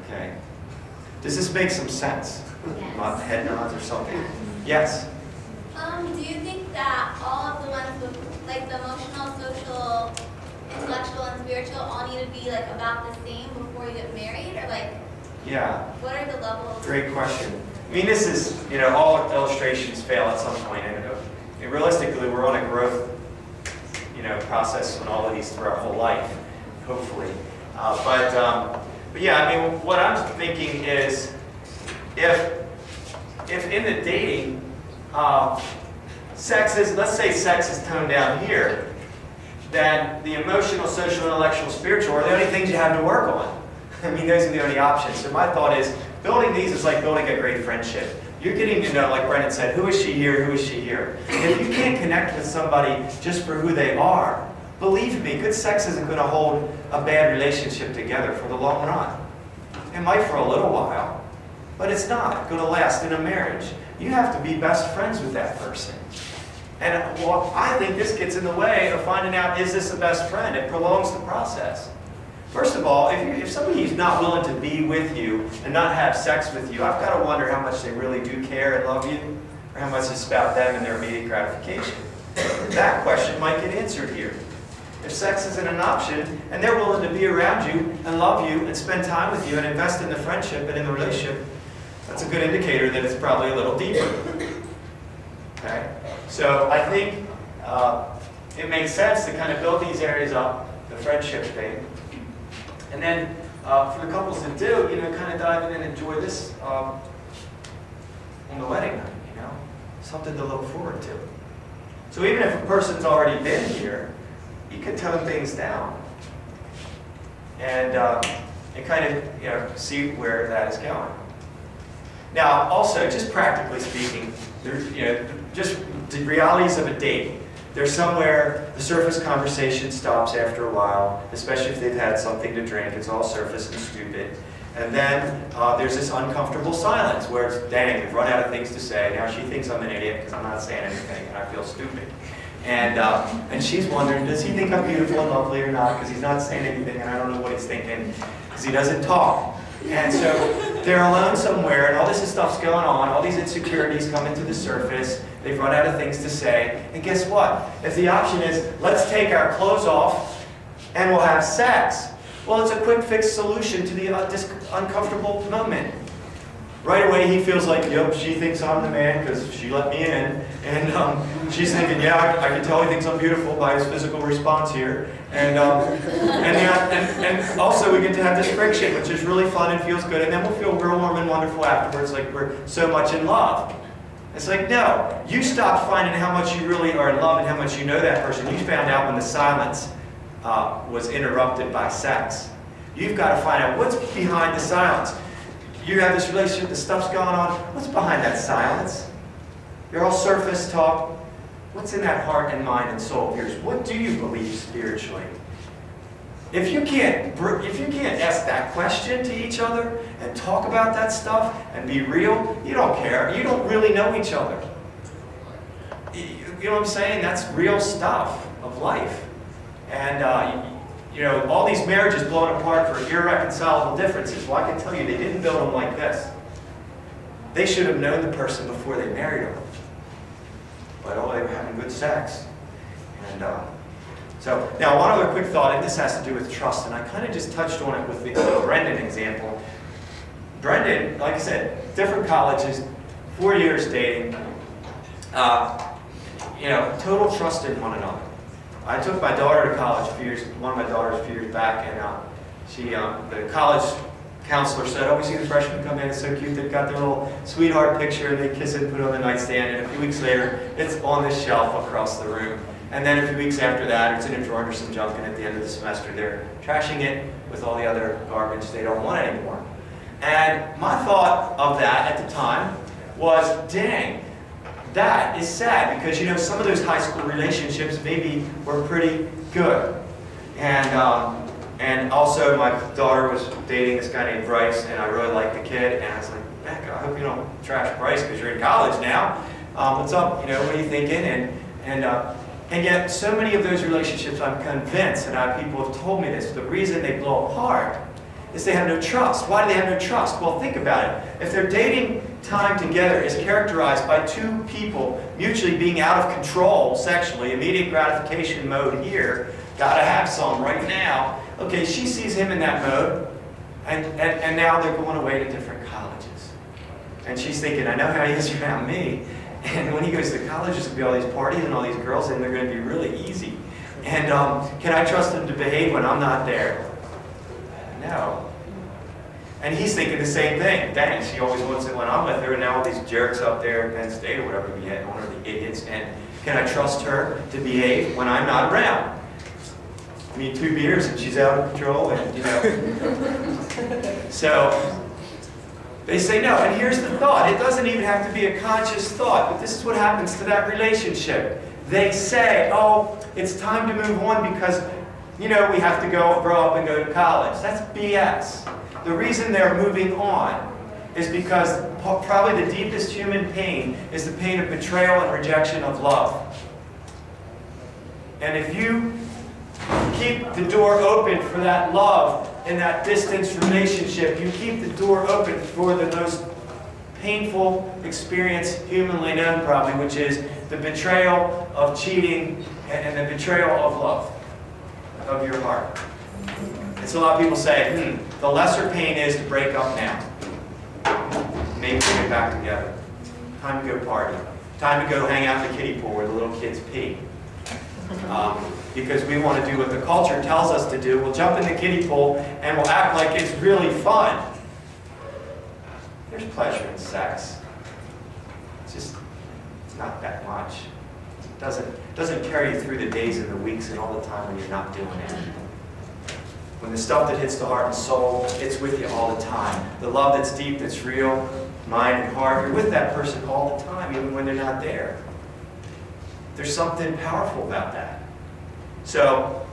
Okay. Does this make some sense? Yes. Not head nods or something? Yes. Do you think that all of the ones with, like, the emotional, social, intellectual, and spiritual all need to be, like, about the same before you get married? Or, like, Yeah. what are the levels? Great question. I mean, this is, all illustrations fail at some point. And realistically, we're on a growth, process on all of these through our whole life, hopefully. But yeah, I mean, what I'm thinking is, if in the dating, let's say sex is toned down here, then the emotional, social, intellectual, spiritual are the only things you have to work on. I mean, those are the only options. So my thought is, building these is like building a great friendship. You're getting to know, like Brendan said, who is she here, who is she here? And if you can't connect with somebody just for who they are, believe me, good sex isn't going to hold a bad relationship together for the long run. It might for a little while, but it's not going to last in a marriage. You have to be best friends with that person. And well, I think this gets in the way of finding out, is this a best friend? It prolongs the process. First of all, if somebody is not willing to be with you and not have sex with you, I've got to wonder how much they really do care and love you, or how much it's about them and their immediate gratification. That question might get answered here. If sex isn't an option, and they're willing to be around you and love you and spend time with you and invest in the friendship and in the relationship, that's a good indicator that it's probably a little deeper. Okay? So I think it makes sense to kind of build these areas up, the friendship thing. And then for the couples that do, kind of dive in and enjoy this on the wedding night, something to look forward to. So even if a person's already been here, you can tone things down and kind of see where that is going. Now, also, just practically speaking, just the realities of a date. There's somewhere the surface conversation stops after a while, especially if they've had something to drink. It's all surface and stupid. And then there's this uncomfortable silence where it's, dang, we've run out of things to say. Now she thinks I'm an idiot because I'm not saying anything and I feel stupid. And she's wondering, does he think I'm beautiful and lovely or not? Because he's not saying anything and I don't know what he's thinking because he doesn't talk. And so they're alone somewhere and all this stuff's going on. All these insecurities coming to the surface. They've run out of things to say. And guess what? If the option is, let's take our clothes off and we'll have sex. Well, it's a quick fix solution to the uncomfortable moment. Right away, he feels like, yep, she thinks I'm the man because she let me in. And she's thinking, yeah, I can tell he thinks I'm beautiful by his physical response here. And also we get to have this friction, which is really fun and feels good. And then we'll feel real warm and wonderful afterwards, like we're so much in love. It's like, no, you stopped finding how much you really are in love and how much you know that person. You found out when the silence was interrupted by sex. You've got to find out what's behind the silence. You have this relationship, the stuff's going on. What's behind that silence? You're all surface talk. What's in that heart and mind and soul of yours? What do you believe spiritually? If you can't ask that question to each other and talk about that stuff and be real, you don't care. You don't really know each other. You know what I'm saying? That's real stuff of life. And all these marriages blown apart for irreconcilable differences. Well, I can tell you, they didn't build them like this. They should have known the person before they married them. But they were having good sex. And so, now one other quick thought, and this has to do with trust, and I kind of just touched on it with the Brendan example. Brendan, like I said, different colleges, 4 years dating, total trust in one another. I took my daughter to college one of my daughters a few years back, and the college counselor said, oh, we see the freshmen come in, it's so cute, they've got their little sweetheart picture, and they kiss it and put it on the nightstand, and a few weeks later, it's on this shelf across the room. And then a few weeks after that, it's in a drawer under some junk, and at the end of the semester, they're trashing it with all the other garbage they don't want anymore. And my thought of that at the time was, dang, that is sad, because some of those high school relationships maybe were pretty good. And also my daughter was dating this guy named Bryce, and I really liked the kid, and I was like, Becca, I hope you don't trash Bryce because you're in college now. What's up? What are you thinking? And yet so many of those relationships, I'm convinced, and people have told me this, the reason they blow apart is they have no trust. Why do they have no trust? Well, think about it. If their dating time together is characterized by two people mutually being out of control sexually, immediate gratification mode here, gotta have some right now. Okay, she sees him in that mode, and now they're going away to different colleges. And she's thinking, I know how he is around me. And when he goes to college, there's going to be all these parties and all these girls, and they're going to be really easy. And can I trust him to behave when I'm not there? No. And he's thinking the same thing. Dang, she always wants it when I'm with her, and now all these jerks up there at Penn State or whatever we had on her, the idiots. And can I trust her to behave when I'm not around? I mean, 2 beers and she's out of control, and you know. So they say no. And here's the thought. It doesn't even have to be a conscious thought, but this is what happens to that relationship. They say, oh, it's time to move on because, you know, we have to grow up and go to college. That's BS. The reason they're moving on is because probably the deepest human pain is the pain of betrayal and rejection of love. And if you keep the door open for that love in that distance relationship, you keep the door open for the most painful experience humanly known probably, which is the betrayal of cheating and the betrayal of love, of your heart. And so a lot of people say, the lesser pain is to break up now. Maybe we get back together. Time to go party. Time to go hang out in the kiddie pool where the little kids pee. Because we want to do what the culture tells us to do. We'll jump in the kiddie pool and we'll act like it's really fun. There's pleasure in sex. It's not that much. It doesn't carry you through the days and the weeks and all the time when you're not doing it. When the stuff that hits the heart and soul, it's with you all the time. The love that's deep, that's real, mind and heart, you're with that person all the time, even when they're not there. There's something powerful about that. So